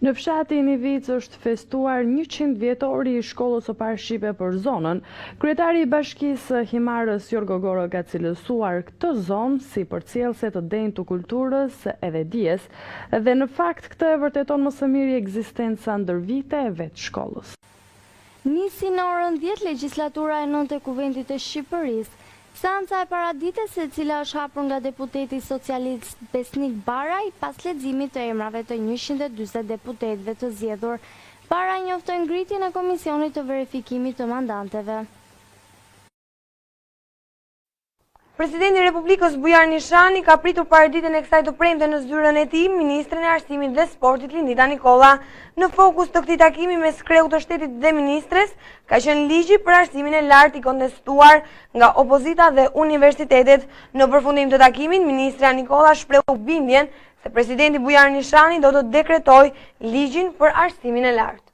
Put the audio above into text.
Në fshatin Ivic është festuar 100 vjetori i shkollës së parë shqipe për zonën. Kryetari i Bashkisë Himarës Jorgo Goro ka cilësuar këtë zonë si përcjellse të denjtë të kulturës edhe dijes, dhe në fakt këtë e vërteton më së miri ekzistenca ndër vite e vetë shkollës. Nisi në orën 10 legjislatura e 9 e Kuventit të Shqipërisë. Seanca e paradites, e cila është hapur nga deputeti socialist Besnik Baraj pas leximit të emrave të 140 deputetëve të zgjedhur. Baraj njoftoi ngritjen e komisionit të verifikimit të mandanteve. Presidenti i Republikës Bujar Nishani ka pritur paraditën e kësaj të premte në zyrën e tij ministren e Arsimit dhe Sportit Lindita Nikolla. Në fokus të këtij takimi mes kreut të shtetit dhe ministres ka qenë ligji për arsimin e lartë i kontestuar nga opozita dhe universitetet. Në përfundim të takimit, ministrja Nikolla shprehu bindjen se presidenti Bujar Nishani do të dekretojë ligjin për arsimin e lartë.